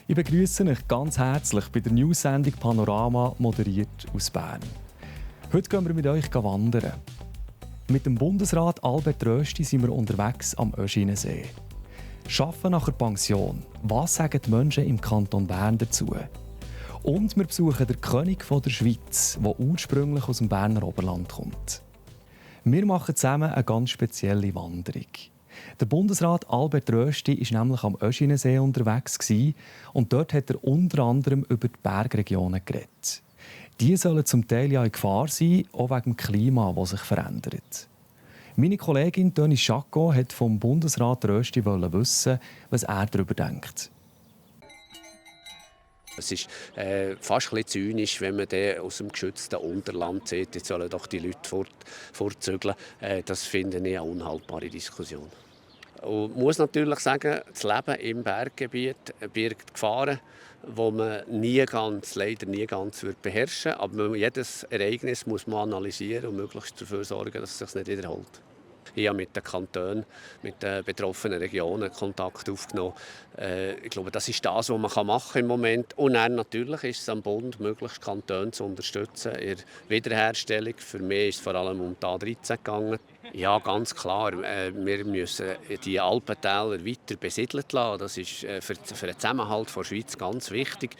Ich begrüße euch ganz herzlich bei der News-Sendung Panorama, moderiert aus Bern. Heute gehen wir mit euch wandern. Mit dem Bundesrat Albert Rösti sind wir unterwegs am Öschinensee. Arbeiten nach der Pension. Was sagen die Menschen im Kanton Bern dazu? Und wir besuchen den König der Schweiz, der ursprünglich aus dem Berner Oberland kommt. Wir machen zusammen eine ganz spezielle Wanderung. Der Bundesrat Albert Rösti war nämlich am Öschinensee unterwegs und dort hat er unter anderem über die Bergregionen geredet. Die sollen zum Teil ja in Gefahr sein, auch wegen dem Klima, das sich verändert. Meine Kollegin Toni Schacko wollte vom Bundesrat Rösti wissen, was er darüber denkt. Es ist fast ein bisschen zynisch, wenn man aus dem geschützten Unterland sieht, jetzt sollen doch die Leute fortzügeln. Das finde ich eine unhaltbare Diskussion. Und ich muss natürlich sagen, das Leben im Berggebiet birgt Gefahren, die man leider nie ganz beherrschen wird. Aber jedes Ereignis muss man analysieren und möglichst dafür sorgen, dass es sich nicht wiederholt. Ich habe mit den Kantonen, mit den betroffenen Regionen Kontakt aufgenommen. Ich glaube, das ist das, was man machen im Moment. Und dann natürlich ist es am Bund, möglichst Kantone zu unterstützen in der Wiederherstellung. Für mich ist es vor allem um die A13 gegangen. Ja, ganz klar. Wir müssen die Alpentäler weiter besiedelt lassen. Das ist für den Zusammenhalt der Schweiz ganz wichtig.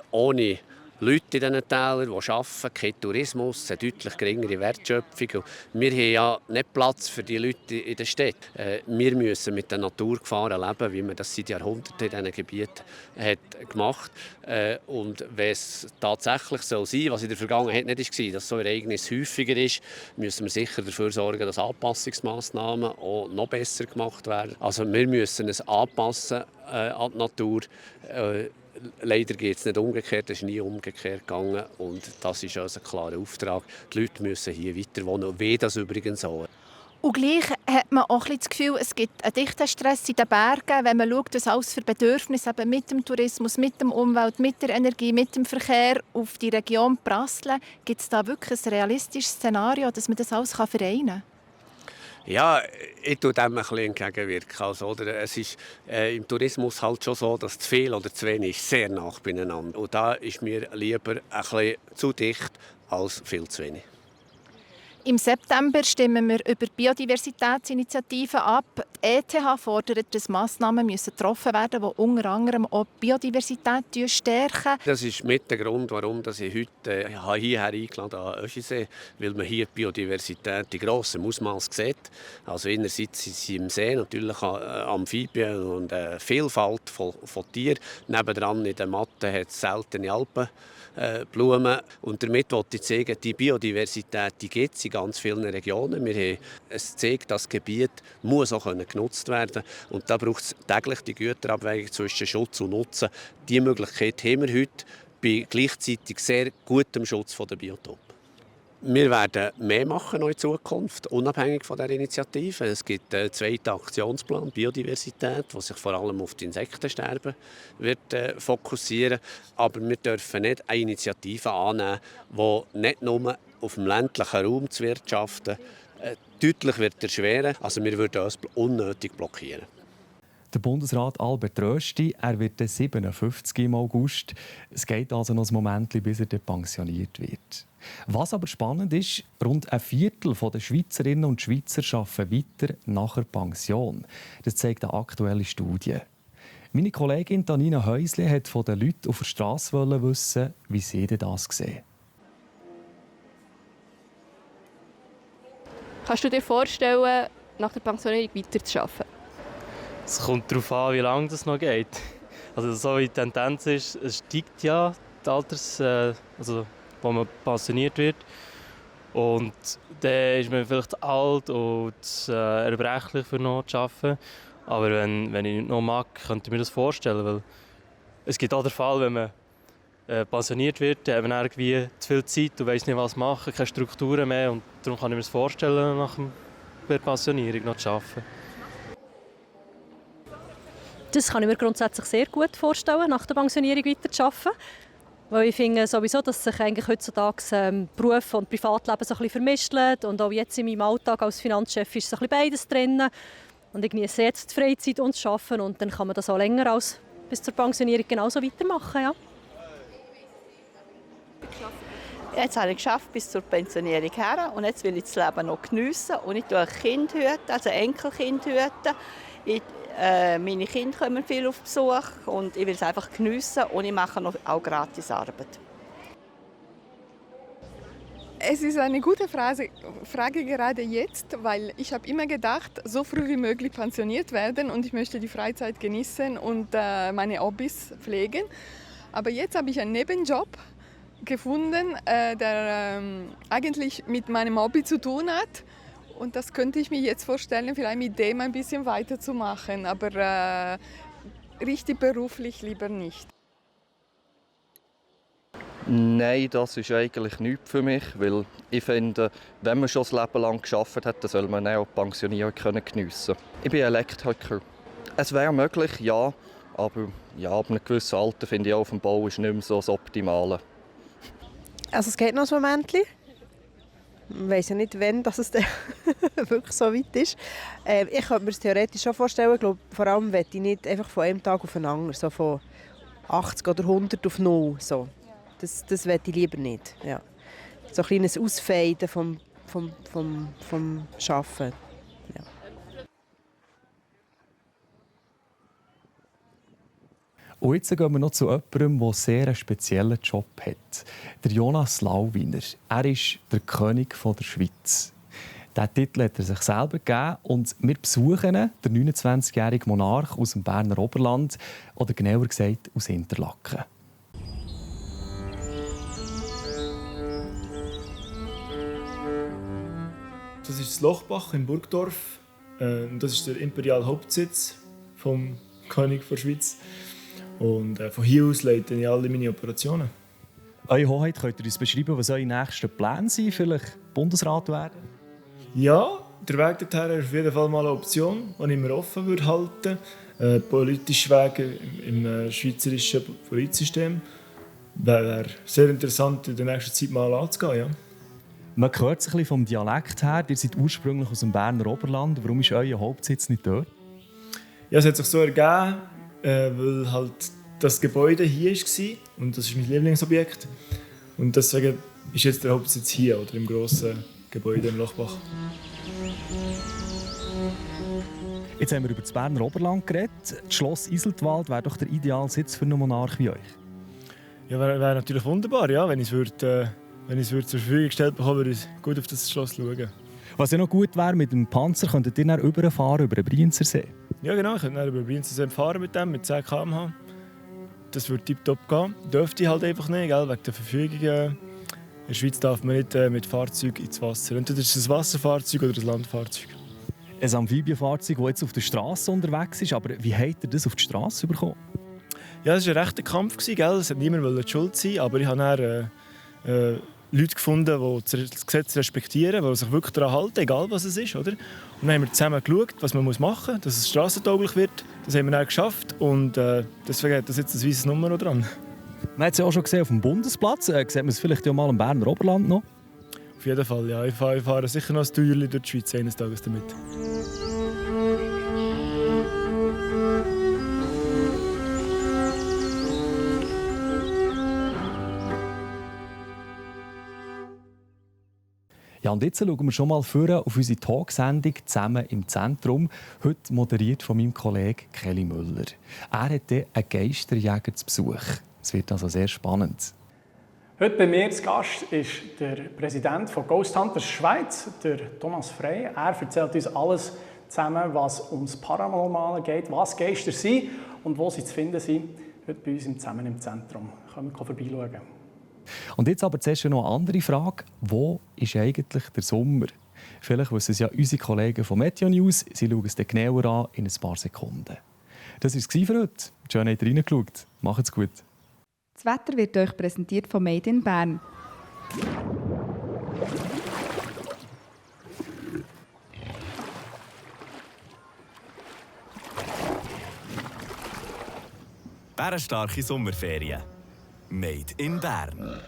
Ohne Leute in diesen Tälern, die arbeiten, kein Tourismus, eine deutlich geringere Wertschöpfung. Und wir haben ja nicht Platz für die Leute in den Städten. Wir müssen mit den Naturgefahren leben, wie man das seit Jahrhunderten in diesen Gebieten hat gemacht hat. Und wenn es tatsächlich so sein soll, was in der Vergangenheit nicht war, dass so ein Ereignis häufiger ist, müssen wir sicher dafür sorgen, dass Anpassungsmaßnahmen auch noch besser gemacht werden. Also wir müssen es anpassen an die Natur. Leider geht es nicht umgekehrt, es ist nie umgekehrt gegangen und das ist also ein klarer Auftrag. Die Leute müssen hier weiter wohnen, wie das übrigens auch. Und gleich hat man auch das Gefühl, es gibt einen dichten Stress in den Bergen, wenn man schaut, was alles für Bedürfnisse eben mit dem Tourismus, mit der Umwelt, mit der Energie, mit dem Verkehr auf die Region prasseln. Gibt es da wirklich ein realistisches Szenario, dass man das alles vereinen kann? Ja, ich tue dem ein bisschen entgegenwirken. Also, es ist im Tourismus halt schon so, dass zu viel oder zu wenig sehr nah beieinander. Und da ist mir lieber ein bisschen zu dicht als viel zu wenig. Im September stimmen wir über Biodiversitätsinitiativen ab. Die ETH fordert, dass Massnahmen getroffen werden müssen, die unter anderem auch die Biodiversität stärken. Das ist mit der Grund, warum ich heute hierher eingeladen habe, an Öschisee, weil man hier die Biodiversität in grossem Ausmaß sieht. Also einerseits sind im See natürlich Amphibien und eine Vielfalt von Tieren. Nebendran in den Matten hat es seltene Alpenblumen. Und damit wollte ich zeigen, die Biodiversität gibt es in ganz vielen Regionen. Wir haben gezeigt, das Gebiet muss auch genutzt werden. Und da braucht es täglich die Güterabwägung zwischen Schutz und Nutzen. Diese Möglichkeit haben wir heute bei gleichzeitig sehr gutem Schutz der Biotope. Wir werden mehr machen in Zukunft, unabhängig von der Initiative. Es gibt einen zweiten Aktionsplan Biodiversität, der sich vor allem auf das Insektensterben wird fokussieren. Aber wir dürfen nicht eine Initiative annehmen, die nicht nur auf dem ländlichen Raum zu wirtschaften deutlich wird erschweren. Also wir würden uns unnötig blockieren. Der Bundesrat Albert Rösti, er wird 57 im August. Es geht also noch ein Moment, bis er pensioniert wird. Was aber spannend ist, rund ein Viertel der Schweizerinnen und Schweizer arbeiten weiter nach der Pension. Das zeigt eine aktuelle Studie. Meine Kollegin Tanina Häusli wollte von den Leuten auf der Strasse wissen, wie sie das sehen. Kannst du dir vorstellen, nach der Pensionierung weiterzuarbeiten? Es kommt darauf an, wie lange das noch geht. Also so wie die Tendenz ist, es steigt ja die wo man pensioniert wird. Und dann ist man vielleicht alt und erbrechlich für noch zu arbeiten. Aber wenn ich nicht noch mag, könnte ich mir das vorstellen. Weil es gibt auch den Fall, wenn man pensioniert wird, dann hat man irgendwie zu viel Zeit und weiss nicht, was machen, keine Strukturen mehr. Und darum kann ich mir das vorstellen, nach der Pensionierung noch zu arbeiten. Das kann ich mir grundsätzlich sehr gut vorstellen, nach der Pensionierung weiterzuarbeiten. Weil ich finde sowieso, dass sich eigentlich heutzutage Beruf und Privatleben so ein bisschen vermischen. Und auch jetzt in meinem Alltag als Finanzchef ist so ein bisschen beides drin. Und ich genieße jetzt die Freizeit und das Arbeiten und dann kann man das auch länger als bis zur Pensionierung genauso weitermachen. Ja. Jetzt habe ich geschafft bis zur Pensionierung her und jetzt will ich das Leben noch geniessen und ich hüte Kind, also Enkelkind hüten. Meine Kinder kommen viel auf Besuch und ich will es einfach geniessen und ich mache noch auch gratis Arbeit. Es ist eine gute Frage gerade jetzt, weil ich habe immer gedacht, so früh wie möglich pensioniert werden und ich möchte die Freizeit genießen und meine Hobbys pflegen. Aber jetzt habe ich einen Nebenjob gefunden, der eigentlich mit meinem Hobby zu tun hat. Und das könnte ich mir jetzt vorstellen, vielleicht mit dem ein bisschen weiterzumachen, aber richtig beruflich lieber nicht. Nein, das ist eigentlich nichts für mich, weil ich finde, wenn man schon das Leben lang gearbeitet hat, dann soll man auch die Pensionierung geniessen können. Ich bin Elektriker. Es wäre möglich, ja, aber ja, ab einem gewissen Alter finde ich auch auf dem Bau ist nicht mehr so das Optimale. Also es geht noch ein Momentchen. Ich weiss ja nicht, wann dass es wirklich so weit ist. Ich könnte mir das theoretisch schon vorstellen. Ich glaube, vor allem möchte ich nicht einfach von einem Tag auf den anderen, so von 80 oder 100 auf 0. So. Das möchte ich lieber nicht. Ja. So ein kleines Ausfaden vom Arbeiten. Ja. Und jetzt gehen wir noch zu jemandem, der sehr einen speziellen Job hat. Der Jonas Lauwiner. Er ist der König der Schweiz. Diesen Titel hat er sich selber gegeben und wir besuchen ihn, der 29-jährige Monarch aus dem Berner Oberland, oder genauer gesagt aus Interlaken. Das ist das Lochbach in Burgdorf. Das ist der imperiale Hauptsitz vom König der Schweiz. Und von hier aus leite ich alle meine Operationen. Eure Hoheit, könnt ihr uns beschreiben, was eure nächsten Pläne sind? Vielleicht Bundesrat werden? Ja, der Weg dorthin ist auf jeden Fall mal eine Option, die ich mir offen würde halten würde. Politische Wege im schweizerischen Politsystem wäre sehr interessant in der nächsten Zeit mal anzugehen. Ja. Man hört es ein bisschen vom Dialekt her. Ihr seid ursprünglich aus dem Berner Oberland. Warum ist euer Hauptsitz nicht dort? Ja, es hat sich so ergeben, weil halt das Gebäude hier war und das ist mein Lieblingsobjekt. Und deswegen ist jetzt der Hauptsitz hier oder im grossen Gebäude im Lochbach. Jetzt haben wir über das Berner Oberland geredet. Das Schloss Iseltwald wäre doch der ideale Sitz für einen Monarch wie euch. Ja, wäre natürlich wunderbar, ja, wenn ich es zur Verfügung gestellt bekomme, würde ich gut auf das Schloss schauen. Was ja noch gut wäre, mit dem Panzer könntet ihr dann überfahren über den Brienzersee. Ja genau, ich könnte über den Brienzersee fahren mit 10 km/h. Das würde tiptop gehen. Dürfte ich halt einfach nicht, gell, wegen der Verfügung. In der Schweiz darf man nicht mit Fahrzeugen ins Wasser. Entweder ist es ein Wasserfahrzeug oder ein Landfahrzeug. Ein Amphibienfahrzeug, das jetzt auf der Straße unterwegs ist. Aber wie habt ihr das auf die Straße bekommen? Ja, es war ein rechter Kampf. Gell? Es hat niemand die Schuld sein, aber ich habe dann Leute gefunden, die das Gesetz respektieren, die sich wirklich daran halten, egal was es ist. Oder? Und dann haben wir zusammen geschaut, was man machen muss, dass es strassentauglich wird. Das haben wir dann geschafft und deswegen hat das jetzt ein weißes Nummer dran. Man hat es ja auch schon gesehen auf dem Bundesplatz. Sieht man es vielleicht ja mal im Berner Oberland noch? Auf jeden Fall, ja. Ich fahre sicher noch ein Teuerchen durch die Schweiz eines Tages damit. Ja, und jetzt schauen wir schon mal vor auf unsere Talksendung «Zusammen im Zentrum», heute moderiert von meinem Kollegen Kelly Müller. Er hat einen Geisterjäger zu Besuch. Es wird also sehr spannend. Heute bei mir zu Gast ist der Präsident von Ghost Hunters Schweiz, der Thomas Frey. Er erzählt uns alles zusammen, was ums Paranormale geht, was Geister sind und wo sie zu finden sind. Heute bei uns «Zusammen im Zentrum». Können wir vorbeischauen. Und jetzt aber zuerst noch eine andere Frage. Wo ist eigentlich der Sommer? Vielleicht wissen es ja unsere Kollegen von Meteo News. Sie schauen es dann genauer an in ein paar Sekunden. Das war es für heute. Schön, habt ihr reingeschaut. Macht's gut. Das Wetter wird euch präsentiert von Made in Bern. Bärenstarke Sommerferien. Made in Bern.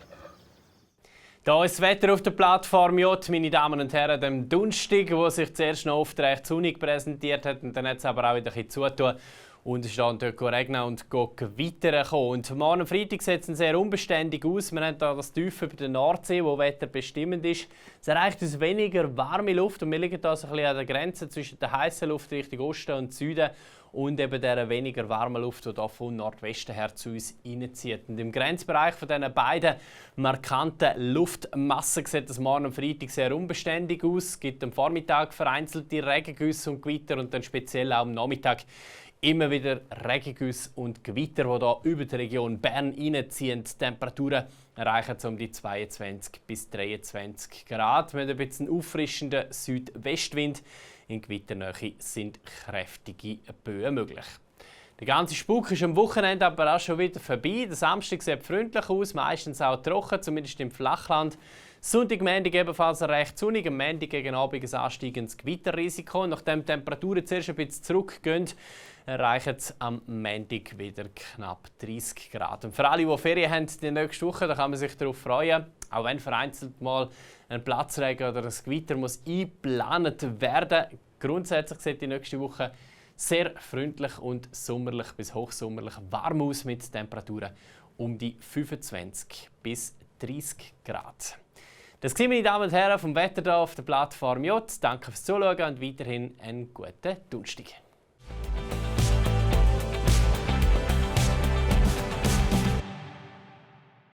Hier ist das Wetter auf der Plattform J, meine Damen und Herren, dem Donnerstag, wo sich zuerst noch oft recht sonnig präsentiert hat und dann hat es aber auch wieder ein bisschen zugetan. Und es ist dann dort regnen und weiterkommen. Und morgen Freitag sieht es sehr unbeständig aus. Wir haben hier das Tief über der Nordsee, wo wetterbestimmend ist. Es erreicht uns weniger warme Luft und wir liegen da so ein bisschen an der Grenze zwischen der heißen Luft Richtung Osten und Süden und eben der weniger warmen Luft, die hier von Nordwesten her zu uns reinzieht. Und im Grenzbereich von diesen beiden markanten Luftmassen sieht es morgen am Freitag sehr unbeständig aus. Es gibt am Vormittag vereinzelte Regengüsse und Gewitter und dann speziell auch am Nachmittag immer wieder Regengüsse und Gewitter, die hier über die Region Bern reinziehen. Die Temperaturen erreichen um die 22 bis 23 Grad. Wir haben ein bisschen auffrischenden Südwestwind. In Gewitternähe sind kräftige Böen möglich. Der ganze Spuk ist am Wochenende aber auch schon wieder vorbei. Der Samstag sieht freundlich aus, meistens auch trocken, zumindest im Flachland. Sonntag, Montag ebenfalls recht sonnig, am Montag gegen Abend ein ansteigendes Gewitterrisiko. Nachdem die Temperaturen zuerst ein bisschen zurückgehen, erreichen es am Montag wieder knapp 30 Grad. Und für alle, die Ferien haben die nächste Woche, da kann man sich darauf freuen. Auch wenn vereinzelt mal ein Platzregen oder ein Gewitter muss eingeplant werden. Grundsätzlich sieht die nächste Woche sehr freundlich und sommerlich bis hochsommerlich warm aus mit Temperaturen um die 25 bis 30 Grad. Das waren meine Damen und Herren vom Wetter hier auf der Plattform J. Danke fürs Zuschauen und weiterhin einen guten Donnerstag.